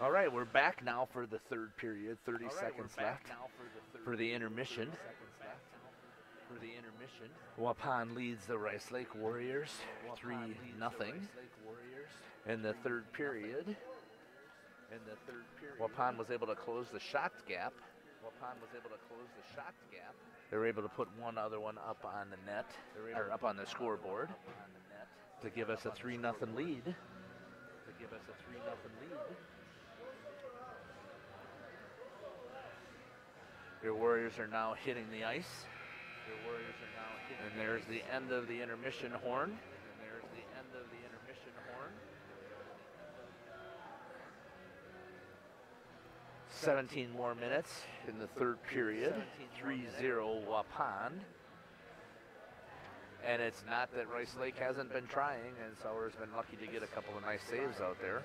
All right, we're back now for the third period. 30 seconds left for the intermission. Waupun leads the Rice Lake Warriors 3-0 in the third period. Waupun was able to close the shot gap. They were able to put one other one up on the net, or up on the scoreboard, to give us a 3-0 lead. Your Warriors are now hitting the ice. And there's the end of the intermission horn. 17 more minutes in the third period. 3-0 Waupun. And it's not that Rice Lake hasn't been trying, and Sauer's been lucky to get a couple of nice saves out there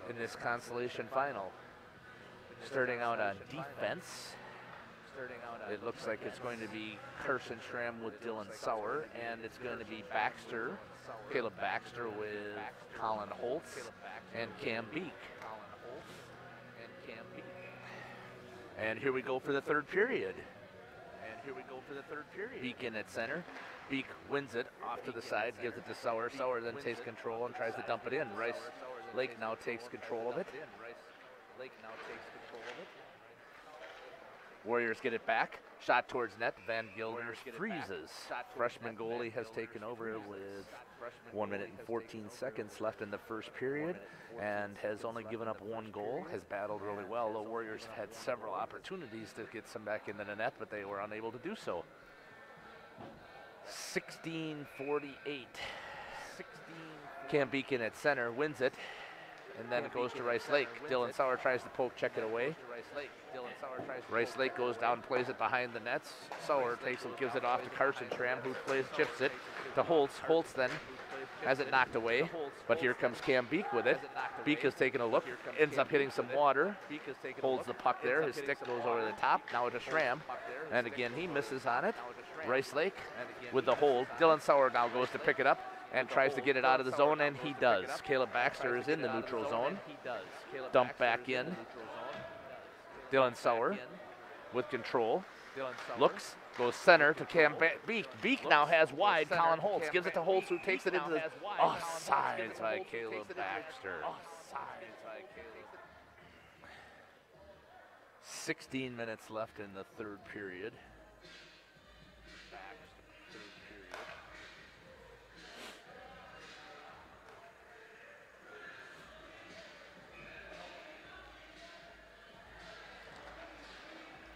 in this consolation final. Starting out on defense, it looks like it's going to be Carson Schramm with Dylan Sauer, and it's going to be Caleb Baxter with Colin Holtz and Cam Beek. And here we go for the third period. Beek in at center. Beek wins it off to the side, gives it to Sauer. Sauer then takes control and tries to dump it in. Rice Lake now takes control of it. Warriors get it back. Shot towards net. Van Gilder freezes. Freshman goalie has taken over with 1 minute and 14 seconds left in the first period and has only given up one goal, has battled really well. The Warriors have had several opportunities to get some back into the net, but they were unable to do so. 16:48. Cam Beacon at center wins it, and then it goes to Rice Lake. Dylan Sauer tries to poke check it away. Rice Lake goes down, plays it behind the nets. Sauer takes it, gives it off to Carson Schramm, who chips it to Holtz. Holtz then has it knocked away, but here comes Cam Beek with it. Beek is taking a look, ends up hitting some water, holds the puck there. His stick goes over the top, now to Schramm, and again he misses on it. Rice Lake with the hold. Dylan Sauer now goes to pick it up and tries to get it out of the zone, and he does. Caleb Baxter is in the neutral zone. Dump back in. Dylan Sauer with control. Looks, goes center to Cam Beek. Beek now has wide. Colin Holtz gives it to Holtz, who takes it into the offsides by Caleb Baxter. 16 minutes left in the third period.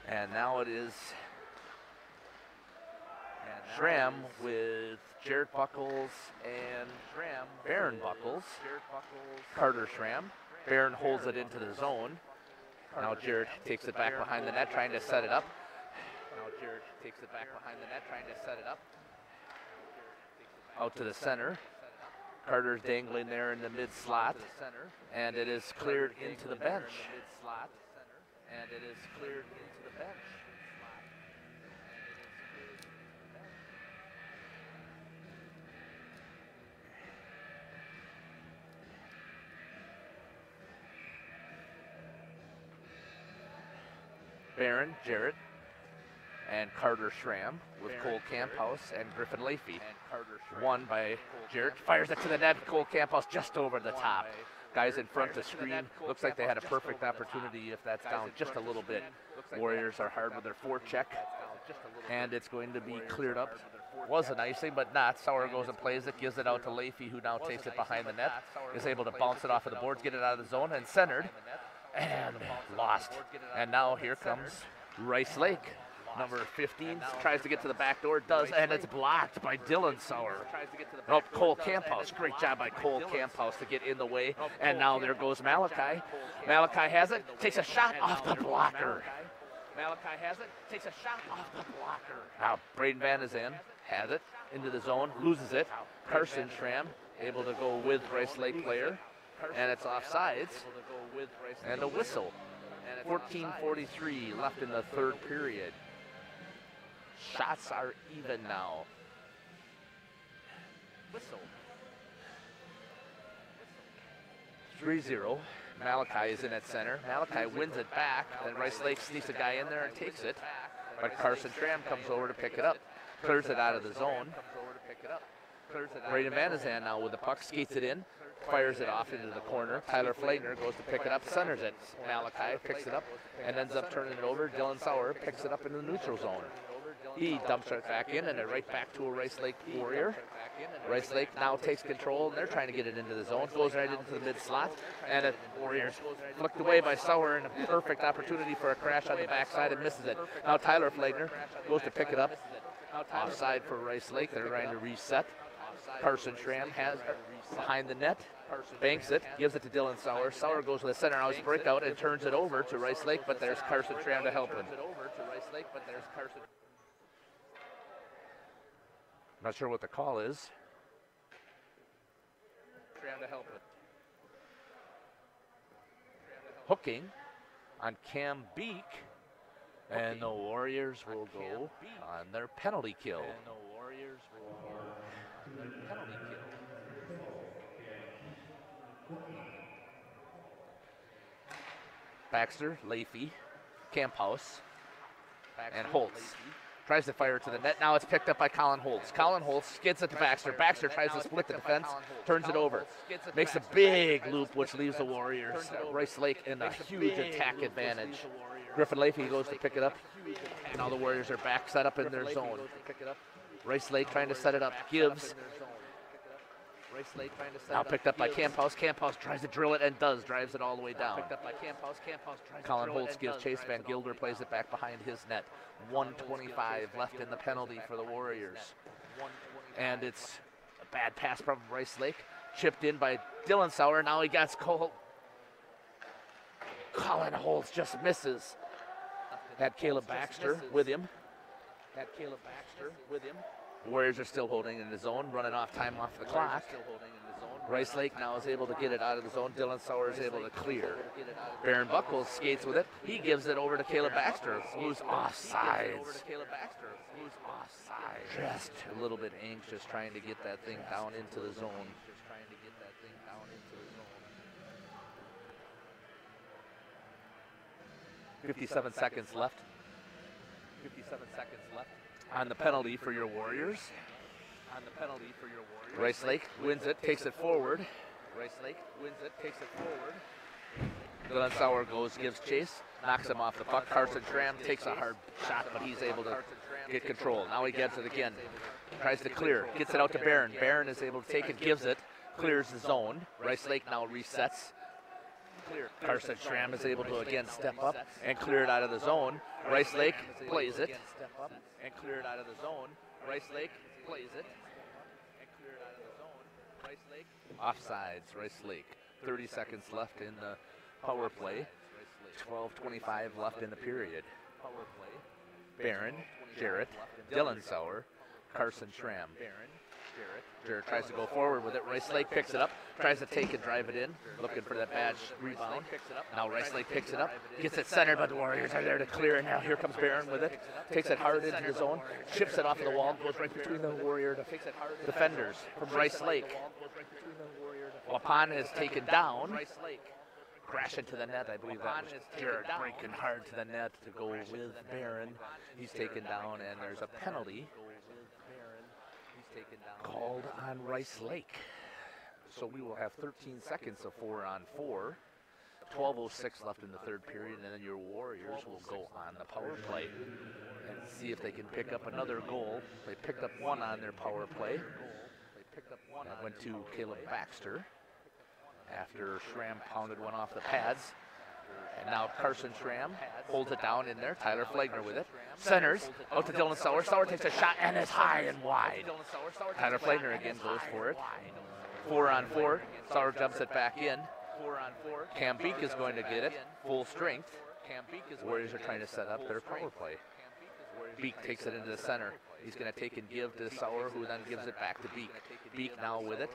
And now it is Schramm with Jared Buckles and Barron Buckles. Carter Schramm. Barron holds it into the zone. Now Jared takes it back behind the net, trying to set it up. Out to the center. Carter's dangling there in the mid slot, and it is cleared into the bench. Barron, Jarrett, and Carter Schramm with Cole Camphouse and Griffin Leafy. Won by Jarrett, fires it to the net. Cole Camphouse just over the top. Guys in front to screen. Looks like they had a perfect opportunity if that's down just a little bit. Warriors are hard with their forecheck, and it's going to be cleared up. Was an icing, but not. Sauer goes and plays it, gives it out to Leafy, who now takes it behind the net, is able to bounce it off of the boards, get it out of the zone, and centered, and lost. And now here comes Rice Lake. Number 15 tries to get to the back door, does, and it's blocked by Dylan Sauer. Oh, Cole Camphouse. Great job by Cole Camphouse to get in the way. And now there goes Malachi. Malachi has it, takes a shot off the blocker. Now Braden Van Azen has it into the zone, loses it. Carson Schramm able to go with Rice Lake player, and it's offsides, and a whistle. 14:43 left in the third period. Shots are even now. Whistle. 3-0. Malachi is in at center. Malachi wins it back, then Rice Lake sneaks a guy in there and takes it. But Carson Tram comes over to pick it up, clears it out of the zone. Braden Van de Zandt now with the puck, skates it in, fires it off into the corner. Tyler Fleitner goes to pick it up, centers it. Malachi picks it up and ends up turning it over. Dylan Sauer picks it up in the neutral zone. He dumps it back in and it right back to a Rice Lake Warrior. Rice Lake now takes control and they're trying to get it into the zone. Goes right into the mid slot and the Warriors flicked away by Sauer and a perfect opportunity for a crash on the backside and misses it. Now Tyler Fleitner goes to pick it up. Offside for Rice Lake. They're trying to reset. Carson Tram has behind the net. Banks it, gives it to Dylan Sauer. Sauer goes to the center ice breakout and turns it over to Rice Lake, but there's Carson Tram to help him. Not sure what the call is. Hooking on Cam Beek, and the Warriors will go on their penalty kill. Baxter, Leafy, Camphouse, and Holtz. Tries to fire to the net. Now it's picked up by Colin Holtz. Colin Holtz skids it to Baxter. Baxter tries to split the defense, turns it over. Makes a big loop, which leaves the Warriors, Rice Lake, in a huge attack advantage. Griffin Leafy goes to pick it up. Now the Warriors are back, set up in their zone. Rice Lake trying to set it up. Gives. Now picked up by Camphouse. Camphouse tries to drill it and does. Drives it all the way down. Colin Holtz gives chase. Van Gilder plays it back behind his net. 1:25 left in the penalty for the Warriors. And it's a bad pass from Rice Lake. Chipped in by Dylan Sauer. Now he got Colin Holtz just misses. Had Caleb Baxter with him. The Warriors are still holding in the zone, running off time off the clock. Rice Lake now is able to get it out of the zone. Dylan Sauer is able to clear. Baron Buckles skates with it. He gives it over to Caleb Baxter, who's offsides. Just a little bit anxious, trying to get that thing down into the zone. 57 seconds left. On the penalty for your Warriors. Rice Lake wins it, takes it forward. Dylan Sauer gives chase, knocks him off the puck. Carson Tram takes a hard shot, but he's able to get control. Now he gets it again. Tries to clear, gets it out to Barron. Barron is able to take it, gives it, clears the zone. Rice Lake now resets. Carson Tram is able to again step up and clear it out of the zone. Rice Lake plays it. Offsides, Rice Lake. 30 seconds left in the power play. 12:25 left in the period. Barron, Jarrett, Dylan Sauer, Carson Tram. Jarrett tries to go forward with it. Rice Lake picks it up, tries to take and drive it in, looking for that bad rebound. Now Rice Lake picks it up, gets it centered, but the Warriors are there to clear. And now here comes Barron with it, takes it hard into the zone, chips it off of the wall, goes right between the Warrior defenders from Rice Lake. Waupun is taken down. Crash into the net. I believe that was Jarrett breaking hard to the net to go with Barron. He's taken down, and there's a penalty called on Rice Lake. So we will have 13 seconds of 4-on-4. 12:06 left in the third period, and then your Warriors will go on the power play and see if they can pick up another goal. They picked up one on their power play. That went to Caleb Baxter after Schramm pounded one off the pads. And now Carson Tram holds it down in there. Tyler Fleitner with it. Centers out to Dylan Sauer. Sauer takes a shot and is high and wide. Tyler Fleitner again goes for it. 4-on-4. Sauer jumps it back in. Cam Beek is going to get it. Full strength. Warriors are trying to set up their power play. Beek takes it into the center. He's going to take and give to Sauer, who then gives it back to Beek. Beek now with it.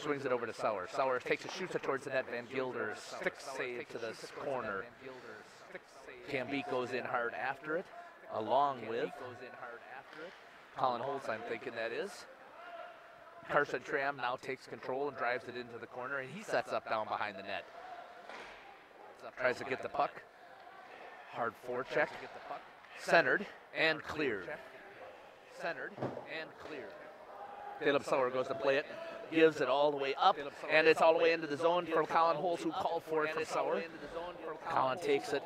Swings it over to Sauer. Sauer takes it, shoots it towards the net. Van Gilder stick save to the corner. Cam Beek goes in hard after it, along with Colin Holtz, I'm thinking that is. Carson Tram now takes control and drives it into the corner, and he sets up down behind the net. Tries to get the puck. Hard forecheck. Centered and cleared. Centered and cleared. Caleb Sauer goes to play it. Gives it all the way up, and it's all the way into the zone for Colin Holtz, who called for it from Sauer. Colin takes it.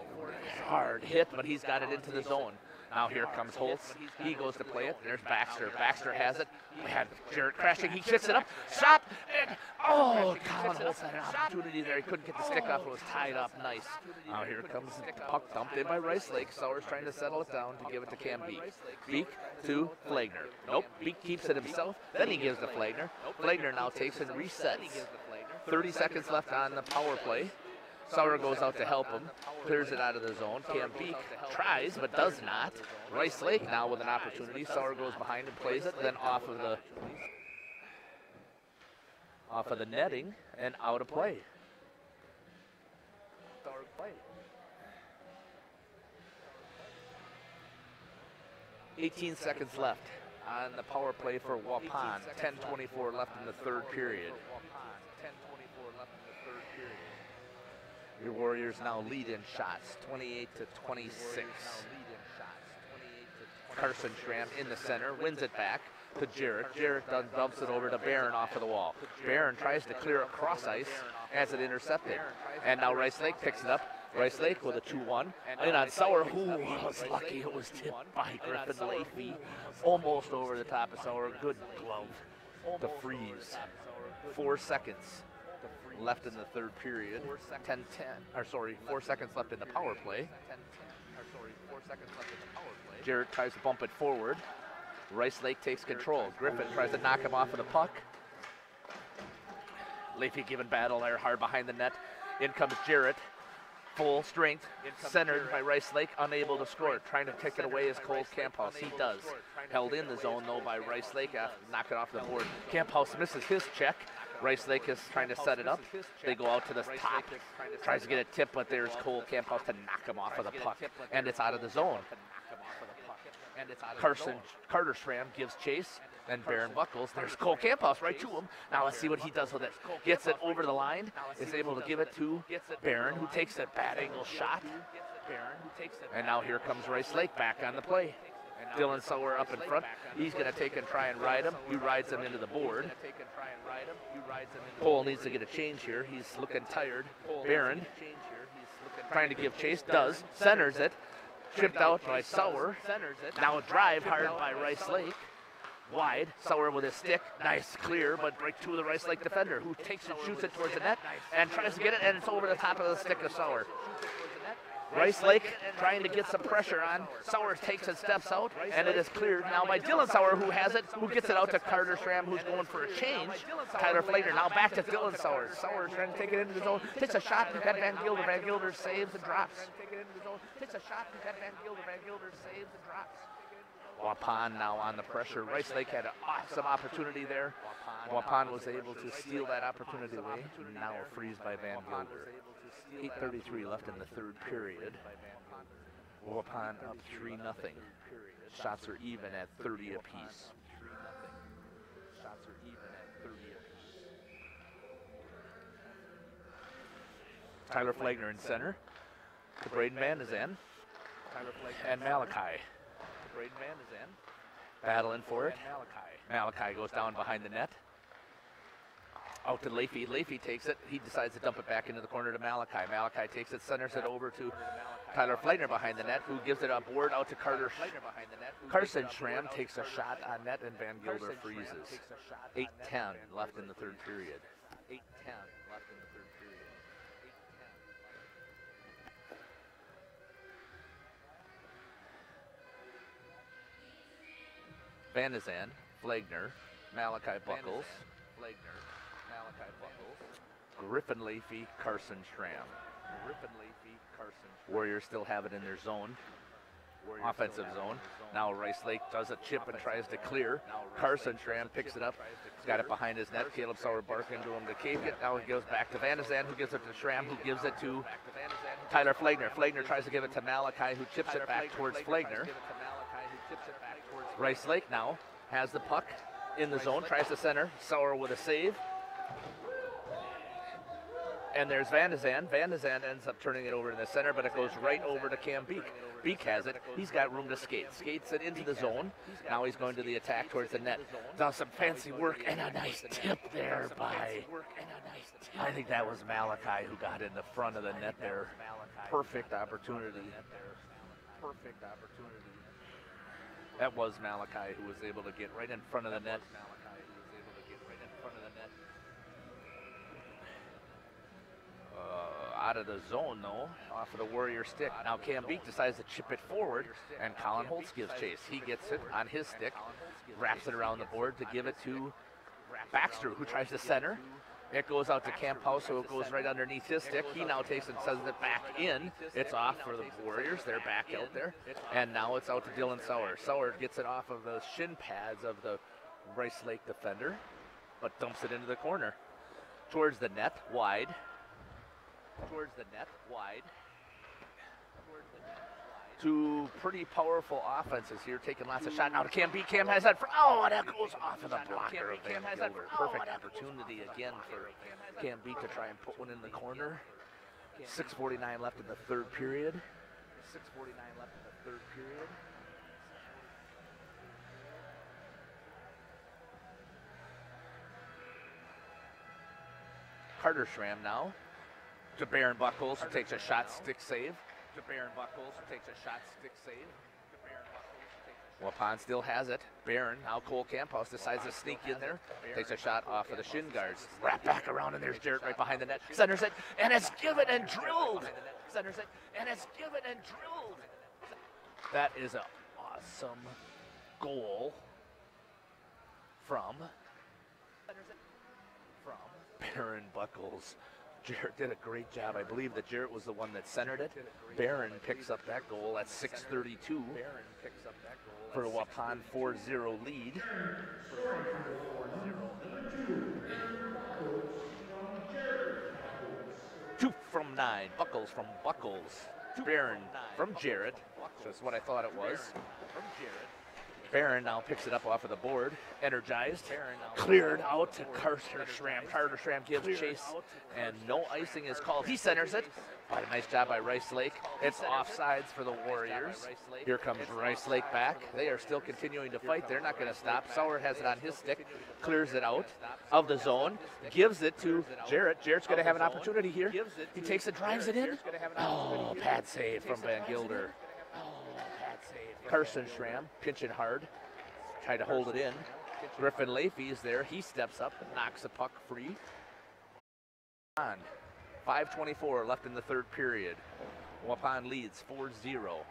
Hard hit, but he's got it into the zone. Now here comes Holtz. He goes to play it. There's Baxter. Baxter has it. We had Jarrett crashing. He shifts it up. Shot. And, oh, Colin Holtz had an opportunity there. He couldn't get the stick off. It was tied up nice. Now here comes the puck dumped in by Rice Lake. Sauer's trying to settle it down to give it to Cam Beek. Beek to Flagner. Nope. Beek keeps it himself. Then he gives to Flagner. Flagner now takes and resets. 30 seconds left on the power play. Sauer goes out to help him, clears it out of the zone. Cam Beek tries, but does not. Rice Lake now with an opportunity. Sauer goes behind and plays it, then off of the netting and out of play. 18 seconds left on the power play for Waupun. 10:24 left in the third period. Your Warriors now lead in shots, 28-26. Carson Schramm in the center, wins it back to Jarrett. Jarrett dumps it over to Barron off of the wall. Barron tries to clear across ice, has it intercepted. And now Rice Lake picks it up. Rice Lake with a 2-1. And on Sauer, who was lucky, it was tipped by Griffin Leafy. Almost over the top of Sauer. Good glove to freeze. 4 seconds left in the third period. 4 seconds left in the power play. Jarrett tries to bump it forward. Rice Lake takes control. Griffin tries to knock him off of the puck. Leafy giving battle there hard behind the net. In comes Jarrett. Full strength, centered by Rice Lake, unable to score. Trying to take it away is Cole Camphouse. He does. Held in the zone, though, by Rice Lake. Knock it off the board. Camphouse misses his check. Rice Lake is trying to set it up. They go out to the top. Tries to get a tip, but there's Cole Camphouse to knock him off of the puck. And it's out of the zone. Carter Schramm gives chase. Then Barron buckles. There's Cole Camphouse right to him. Now let's see what he does with it. Gets it over the line. Is able to give it to Barron, who takes a bad angle shot. And now here comes Rice Lake back on the play. Dylan Sauer up in front. He's going to take and try and ride him. He rides him into the board. Cole needs to get a change here. He's looking tired. Barron trying to give chase. Does. Centers it. Chipped out by Sauer. Now a drive hard by Rice Lake. Wide. Sauer with his stick. Nice clear, but right to the Rice Lake defender, who takes and shoots it towards the net and tries to get it, and it's over the top of the stick of Sauer. Rice Lake trying to get some pressure on. Sauer takes and steps out, and it is cleared now by Dylan Sauer, who has it, who gets it out to Carter Schramm, who's going for a change. Tyler Flagner now back to Dylan Sauer. Sauer trying to take it into the zone. Takes a shot at Van Gilder. Van Gilder saves and drops. Takes a shot at Van Gilder. Van Gilder saves and drops. Waupun now on the pressure. Rice Lake had an awesome opportunity there. Waupun was able to steal that opportunity away. Now a freeze by Van Gilder. 8:33 left in the third period. Waupun up 3-0. Shots are even at 30 apiece. Tyler Flagner in center. To Braden Van Zandt. And Malachi. Battling for it. Malachi goes down behind the net. Out to Leafy. Leafy takes it. He decides to dump it back into the corner to Malachi. Malachi takes it, centers it over to Tyler Flagner behind the net, who gives it a board out to Carson Schramm takes a shot on net, and Van Gilder freezes. 8:10 left in the third period. Van Zandt, Flagner, Malachi Buckles, Griffin Leafy, Carson Schramm. Warriors still have it in their zone, offensive zone. Now Rice Lake does a chip and tries to clear. Carson Schramm picks it up. He's got it behind his net. Caleb Sauer barking to him to cave it. Now he goes back to Van Zandt, who gives it to Schramm, who gives it to Tyler Flagner. Flagner tries to give it to Malachi, who chips it back towards Flagner. Rice Lake now has the puck. in the zone, tries to center. Sauer with a save. And there's Van de Zand. Van de Zand ends up turning it over in the center, but it goes right over to Cam Beek. Beek has it. He's got room to skate. Skates it into the zone. Now he's going to the attack towards the net. Does some fancy work and a nice tip there by, I think that was Malachi who got in the front of the net there. Perfect opportunity. Perfect opportunity. That was Malachi who was able to get right in front of the net. Out of the zone, though, off of the Warrior stick. Now Cam Beek decides to chip it forward, and Colin Holtz gives chase. He gets it on his stick, wraps it around the board to give it to Baxter, who tries to center. It goes out to Camp House, so it goes right underneath his stick. He now takes it and sends it back in. It's off for the Warriors. They're back out there. And now it's out to Dylan Sauer. Sauer gets it off of the shin pads of the Rice Lake defender, but dumps it into the corner. Towards the net, wide. Towards the net, wide. Two pretty powerful offenses here, taking lots of shots. Now to Cam Beek. Cam has that. And that goes off of the blocker of Van Gilder. Perfect opportunity again for Cam Beek to try and put one in the corner. 6:49 left in the third period. 6:49 left in the third period. Carter Schramm now to Baron Buckles, who takes a shot, stick save. To Baron Buckles, who takes a shot, stick save. Waupun still has it. Baron, now Cole Camphouse decides to sneak in there. Takes a shot off of the shin guards. Wrap back around, and there's Jarrett right behind the net. Centers it, and it's given and drilled. Centers it, and it's given and drilled. That is an awesome goal from Baron Buckles. Jarrett did a great job. I believe that Jarrett was the one that centered it. Baron picks up that goal at 6:32 for a Waupun 4-0 lead. 2 from 9. Buckles from Buckles. Baron from Jarrett. That's what I thought it was. Baron now picks it up off of the board, energized, cleared out to Carter Schramm. Carter Schramm gives chase, and no icing is called. He centers it, but a nice job by Rice Lake. It's offsides for the Warriors. Here comes Rice Lake back. They are still continuing to fight. They're not going to stop. Sauer has it on his stick, clears it out of the zone, gives it to Jarrett. Jarrett's going to have an opportunity here. He takes it, drives it in. Oh, pad save from Van Gilder. Carson Schramm pinching hard, tried to hold it in. Griffin Leafy is there. He steps up and knocks the puck free. 5:24 left in the third period. Waupun leads 4-0.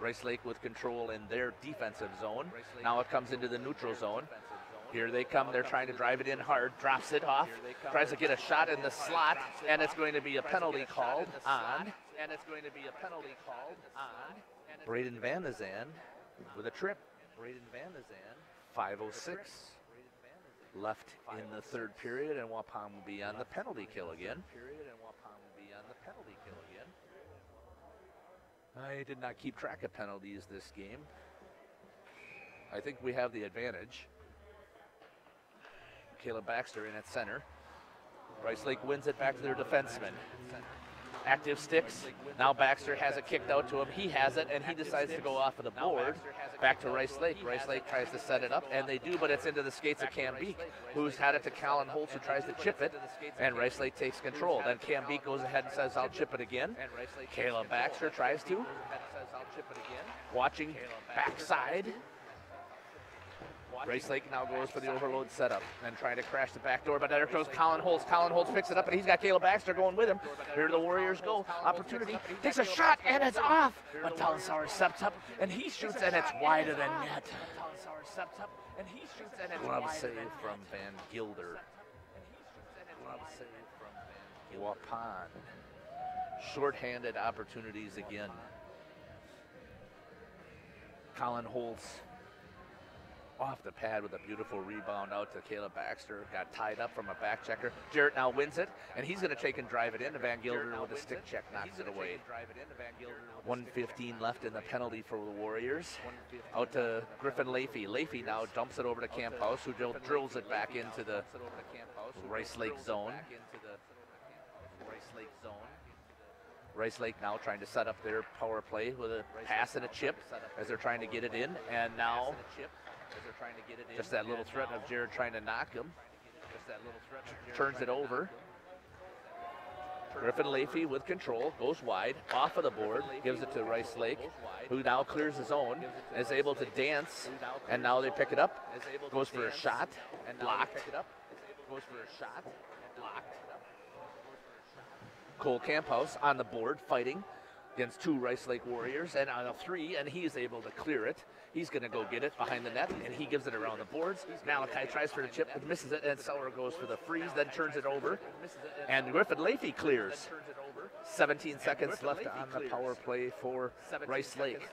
Rice Lake with control in their defensive zone. Now it comes into the neutral zone. Here they come. They're trying to drive it in hard. Drops it off. Tries to get a shot in the slot, and it's going to be a penalty called on. Braden Van de Zand with a trip. Braden Van de Zand. 5:06 left in the third period, and Waupun will be on the penalty kill again. I did not keep track of penalties this game. I think we have the advantage. Caleb Baxter in at center. Rice Lake wins it back to their defenseman. Active sticks. Now Baxter has it kicked out to him. He has it, and he decides to go off of the board. Back to Rice Lake. Rice Lake tries to set it up, and they do, but it's into the skates of Cam Beek, who's had it to Colin Holtz, who tries to chip it, and Rice Lake takes control. Then Cam Beek goes ahead and says, I'll chip it again. Caleb Baxter tries to. Watching backside. Rice Lake now goes for the overload setup and trying to crash the back door, but there goes Colin Holtz. Colin Holtz picks it up, and he's got Caleb Baxter going with him. Here the Warriors go. Opportunity. Takes a shot, and it's off. But Dylan Sauer steps up, and he shoots, and it's wide of the net. Glove save from Van Gilder. Waupun. Short-handed opportunities again. Colin Holtz off the pad with a beautiful rebound out to Caleb Baxter. Got tied up from a back checker. Jarrett now wins it, and he's going to take and drive it into Van Gilder with a stick check, knocks it away. 1:15 left in the penalty for the Warriors. Out to Griffin Leafy. Leafy now dumps it over to Camp House, who drills it back into the Rice Lake zone. Rice Lake now trying to set up their power play with a pass and a chip as they're trying to get it in, and now just that little threat of Jared trying to knock him. Turns it over. Griffin Leafy with control, goes wide, off of the board, gives it to Rice Lake, who now clears his own, is able to dance, and now they pick it up, goes for a shot, blocked. Cole Camphouse on the board, fighting against two Rice Lake Warriors, and on a three, and he's able to clear it. He's going to go get it behind the net, and he gives it around the boards. Malachi tries for the chip, but misses it, and Sauer goes for the freeze, then turns it over, and Griffin Leafy clears. 17 seconds left on the power play for Rice Lake.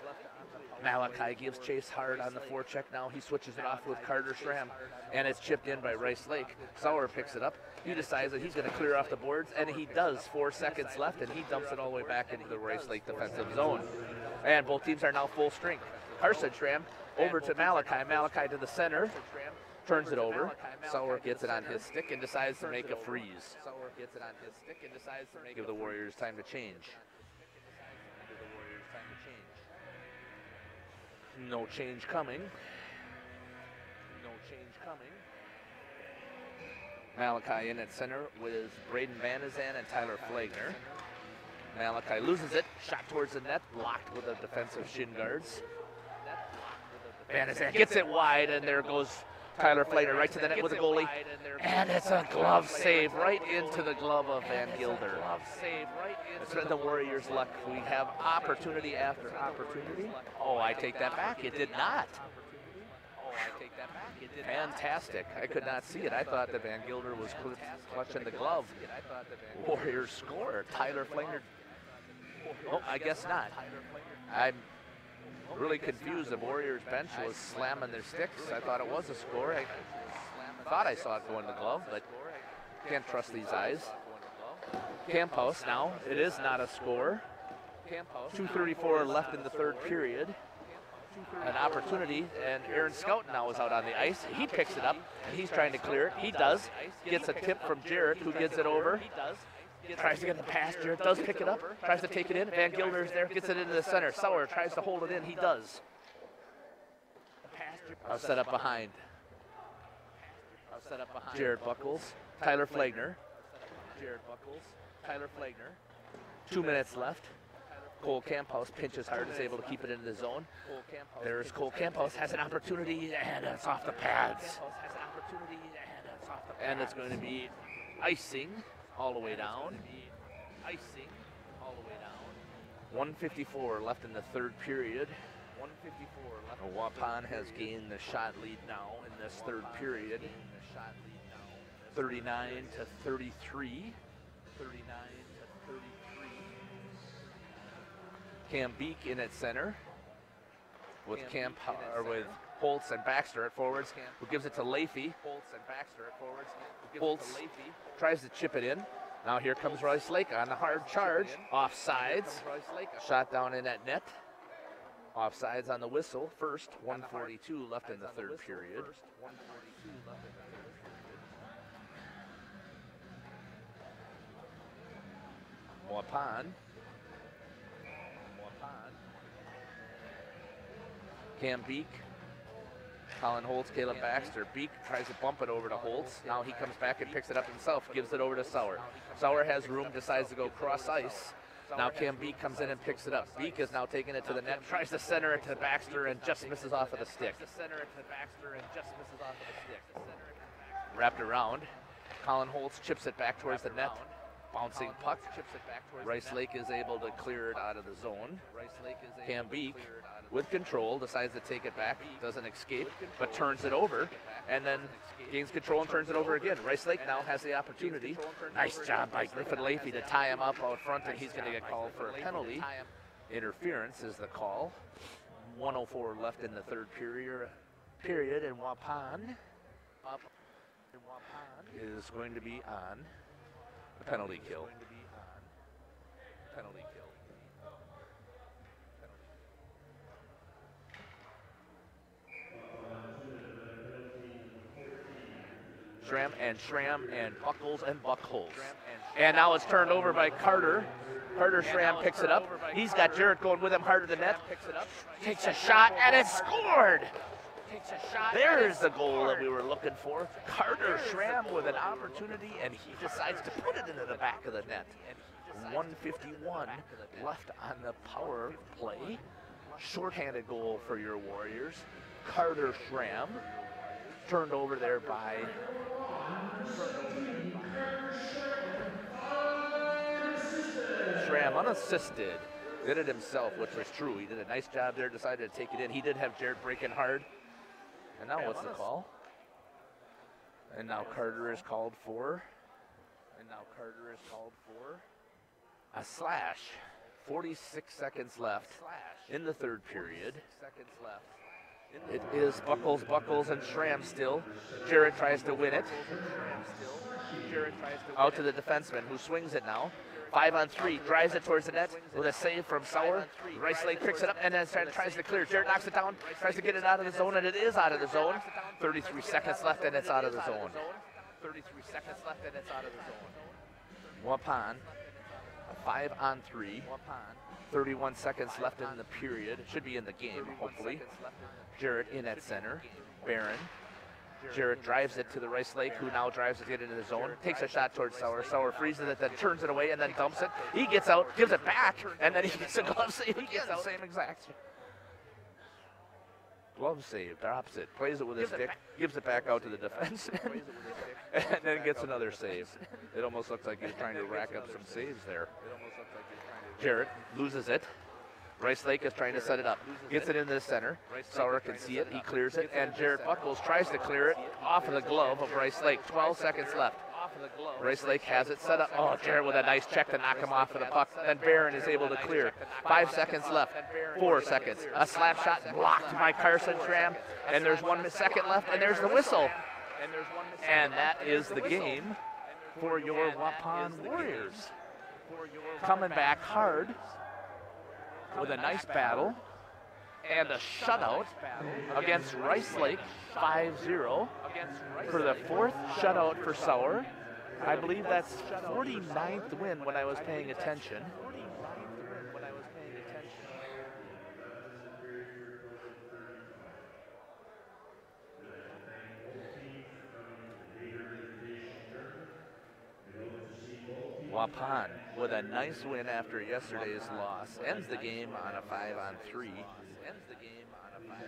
Malachi gives chase hard on the forecheck. Now he switches it off with Carter Schramm, and it's chipped in by Rice Lake. Sauer picks it up. He decides that he's going to clear off the boards, and he does. 4 seconds left, and he dumps it all the way back into the Rice Lake defensive zone. And both teams are now full strength. Carson Schramm over to Malachi. Malachi to the center. Turns it over. Sauer gets it on his stick and decides to make a freeze. Give the Warriors time to change. No change coming. Malachi in at center with Braden Banizan and Tyler Flagner. Malachi loses it. Shot towards the net. Blocked with the defensive shin guards. Banizan gets it wide, and there goes Tyler Flagner right to the net with the goalie. And it's a glove save right into the glove of Van Gilder. It's been the Warriors' luck. We have opportunity after opportunity. Oh, I take that back. It did not. Fantastic. I could not see it. I thought that Van Gilder was clutching the glove. Warriors score. Tyler Flagner. Oh, I guess not. I'm really confused. The Warriors bench was slamming their sticks. I thought it was a score. I thought I saw it go in the glove, but can't trust these eyes. Camphouse now. It is not a score. 2:34 left in the third period. An opportunity, and Aaron Scout now is out on the ice. He picks it up, and he's trying to clear it. He does. Gets a tip from Jarrett, who gets it over. Tries to get the pass. Jarrett does pick it up. Tries to take it in. Van Gilder's there. Gets it into the center. Sauer tries to hold it in. He does. Set up behind. Jared Buckles. Tyler Flagner. 2 minutes left. Cole Camphouse pinches hard, is able to keep it in the zone. There's Cole Camphouse, has an opportunity, and it's off the pads. And it's going to be icing all the way down. 1:54 left in the third period. Waupun has gained the shot lead now in this third period. 39-33. Cam Beek in at center with Holtz and Baxter at forwards, who gives it to Leafy. Holtz tries to chip it in. Now here comes Rice Lake on the hard charge. Offsides. Shot down in at net. Offsides on the whistle. First, 1:42 left in the third period. Waupun. Cam Beek, Colin Holtz, Caleb Baxter. Beek tries to bump it over to Holtz. Now he comes back and picks it up himself, gives it over to Sauer. Sauer has room, decides to go cross ice. Now Cam Beek comes in and picks it up. Beek is now taking it to the net, tries to center it to Baxter and just misses off of the stick. Wrapped around. Colin Holtz chips it back towards the net. Bouncing puck. Rice Lake is able to clear it out of the zone. Cam Beek, with control, decides to take it back, doesn't escape, but turns it over, and then gains control and turns it over again. Rice Lake now has the opportunity. Nice job by Griffin Leafy to tie him up out front, and he's going to get called for a penalty. Interference is the call. 1:04 left in the third period, and Waupun is going to be on the penalty kill. Schramm and Buckles and Buckholes. And now it's turned over by Carter. Carter Schramm picks it up. He's got Jarrett going with him hard to the net. Takes a shot, and it's scored! There's the goal that we were looking for. Carter Schramm with an opportunity, and he decides to put it into the back of the net. 1:51 left on the power play. Shorthanded goal for your Warriors. Carter Schramm turned over there by Schramm, unassisted. Did it himself, which was true. He did a nice job there, decided to take it in. He did have Jarrett breaking hard. And now what's the call? And now Carter is called for a slash. 46 seconds left in the third period. It is Buckles, and Schramm still. Jarrett tries to win it. Out to the defenseman, who swings it now. 5-on-3, drives it towards the net with a save from Sauer. Rice Lake picks it up and then tries to clear. Jarrett knocks it down, tries to get it out of the zone, and it is out of the zone. 33 seconds left, and it's out of the zone. Waupun, 5-on-3. 31 seconds left in the period. It should be in the game, hopefully. Jarrett in at center. Barron. Jarrett drives it to the Rice Lake, who now drives it into the zone. Takes a shot towards Sauer. Sauer freezes it, then turns it away, and then dumps it. He gets out, gives it back, and then he gets a glove save again. Same exact. Glove save, drops it, plays it with his stick, gives it back out to the defense, and then gets another save. It almost looks like he's trying to rack up some saves there. Jarrett loses it. Rice Lake is trying to set it up. Gets it into the center. Sauer can see it. He clears it. And Jarrett Buckles tries to clear it off of the glove of Rice Lake. 12 seconds left. Rice Lake has it set up. Oh, Jarrett with a nice check to knock him off of the puck. Then Barron is able to clear. 5 seconds left. 4 seconds. A slap shot blocked by Carson Schramm. And there's 1 second left. And there's the whistle. And that is the game for your Waupun Warriors. Coming back hard with a nice battle and a shutout against Rice Lake, 5-0 for the 4th shutout for Sauer. I believe that's 49th win when I was paying attention. Waupun with a nice win after yesterday's loss ends the game on a 5-on-3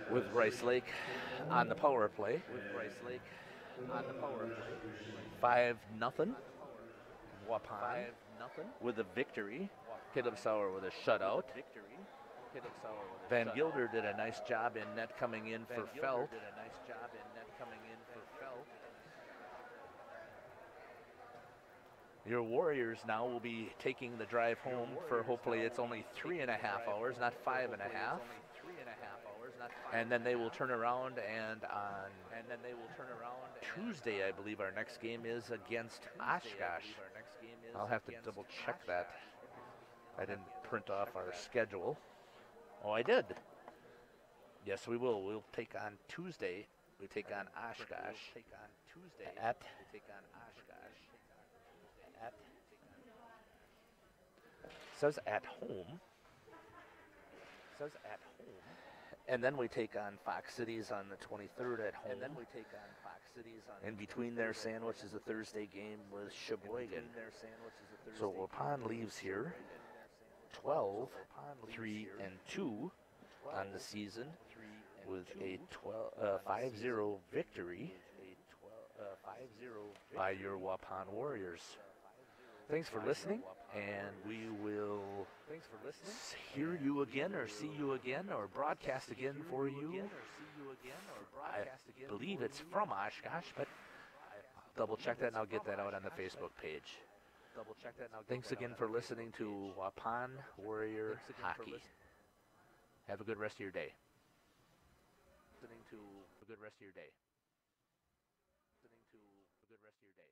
with Rice Lake on the power play. 5-0. Waupun with a victory. Kidham Sauer with a shutout. Van Gilder did a nice job in net coming in for Felt. Your Warriors now will be taking the drive home for hopefully it's only 3.5 hours, not 5.5. And then they will turn around and on Tuesday, I believe our next game is against Oshkosh. I'll have to double check that. I didn't print off our schedule. Oh, I did. Yes, we will. We'll take on Tuesday. We take on Oshkosh at says at home. And then we take on Fox Cities on the 23rd at home. In between their sandwich is a Thursday game with Sheboygan. So Waupun leaves here 12-3-2 on the season with a 5-0 victory by your Waupun Warriors. Thanks for listening, and we will hear you again or see you again or broadcast again for you. I believe it's from Oshkosh, but I'll double check that and I'll get that out on the Facebook page. Thanks again for listening to Waupun Warrior Hockey. Have a good rest of your day. Listening to a good rest of your day. Listening to a good rest of your day.